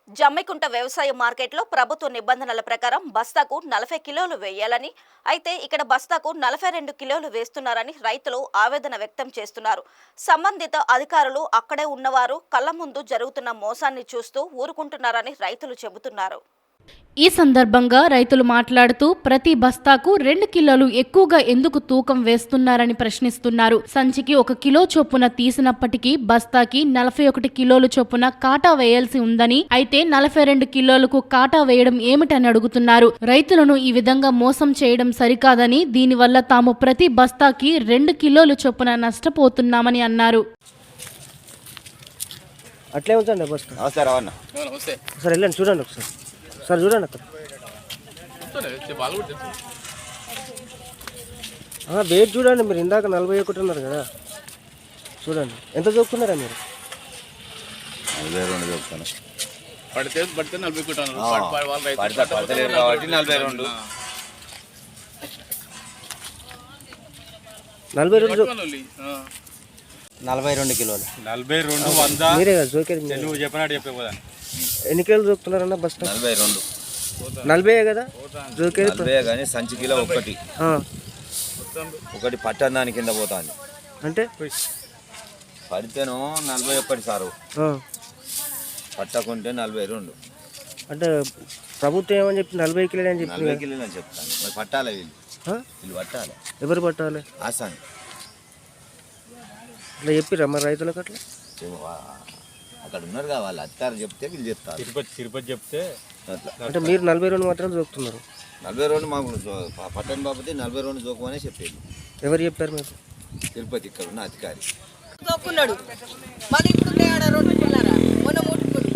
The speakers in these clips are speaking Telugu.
జమ్మికుంట వ్యవసాయ మార్కెట్లో ప్రభుత్వ నిబంధనల ప్రకారం బస్తాకు 40 కిలోలు వేయాలని, అయితే ఇక్కడ బస్తాకు 42 కిలోలు వేస్తున్నారని రైతులు ఆవేదన వ్యక్తం చేస్తున్నారు. సంబంధిత అధికారులు అక్కడే ఉన్నవారు కళ్ల ముందు జరుగుతున్న మోసాన్ని చూస్తూ ఊరుకుంటున్నారని రైతులు చెబుతున్నారు. ఈ సందర్భంగా రైతులు మాట్లాడుతూ ప్రతి బస్తాకు 2 కిలోలు ఎక్కువగా ఎందుకు తూకం వేస్తున్నారని ప్రశ్నిస్తున్నారు. సంచికి 1 కిలో చొప్పున తీసినప్పటికీ బస్తాకి 41 కిలోలు చొప్పున కాటా వేయాల్సి ఉందని, అయితే 42 కిలోలకు కాటా వేయడం ఏమిటని అడుగుతున్నారు. రైతులను ఈ విధంగా మోసం చేయడం సరికాదని, దీనివల్ల తాము ప్రతి బస్తాకి 2 కిలోలు చొప్పున నష్టపోతున్నామని అన్నారు. అట్లే ఉంచండి బస్తా. సరే వెళ్ళండి, చూడండి ఒకసారి. సార్ చూడండి అక్కడ వెయిట్ చూడండి. మీరు ఇందాక 41 ఉన్నారు కదా, చూడండి ఎంత చూపుతున్నారా మీరు? 42 చూపుతాను. పడితే 41 42 కిలోలు. 42 మీరే కదా జోకేది? నువ్వు చెప్పినట్టు చెప్పే. ఎన్ని కిలోలు చూపుతున్నారన్న బస్తా? 42. 40 కదా జోకేది? 40 కానీ సంచి కిలో ఒకటి పట్టణాని కింద పోతాను అంటే పడితేనో 41 సారు, పట్టకుంటే 42. అంటే ప్రభుత్వం ఏమని చెప్పి 40 కిలోలు అని చెప్పి 40 కిలోలు అని చెప్తాను. మరి పట్టాలి వీళ్ళు పట్టాలి. ఎవరు పట్టాలి? ఆసాని అట్లా చెప్పిరా మరి రైతులకు? అట్లా అక్కడ ఉన్నారు కదా వాళ్ళు అధికారులు చెప్తే వీళ్ళు చెప్తారు. తిరుపతి చెప్తే అట్లా. అంటే మీరు 42 మాత్రం చూపుతున్నారు? 42 మాకు పట్టణ బాబు 42 జోకమనే చెప్పేది. ఎవరు చెప్పారు మీకు? తిరుపతి ఇక్కడ ఉన్న అధికారి తోక్కున్నాడు. మళ్ళీ ఇప్పుడు మొన్న ముట్టుకుని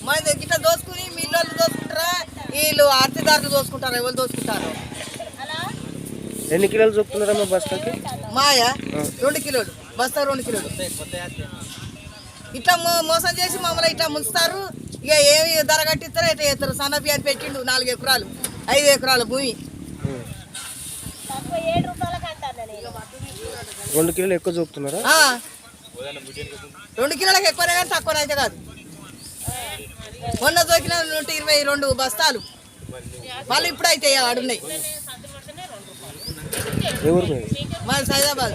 మన గిట్ట దోసుకుని మీళ్ళు దోసుకుంటారా, వీళ్ళు ఆర్తిదారులు దోసుకుంటారా, ఎవరు దోసుకుంటారు? ఎన్ని కిలోలు చూపుతున్నారమ్మా బస్తాకి? మాయా 2 కిలోలు బస్తా, 2 కిలోలు. ఇట్లా మోసం చేసి మమ్మల్ని ఇట్లా ముంచుతారు. ఇక ఏమి ధర కట్టిస్తారో ఇట్లా చేస్తారు. సన్నపి అని పెట్టిండు 4 ఎకరాలు 5 ఎకరాల భూమి. 2 కిలోలు ఎక్కువ చూపుతున్నారా? 2 కిలోలకు ఎక్కువనే కానీ తక్కువనే అయితే కాదు. మొన్న దొరికిన 122 బస్తాలు మళ్ళీ ఇప్పుడు అయితే ఆడున్నాయి. ఎవరు? మరి సైదాబాద్.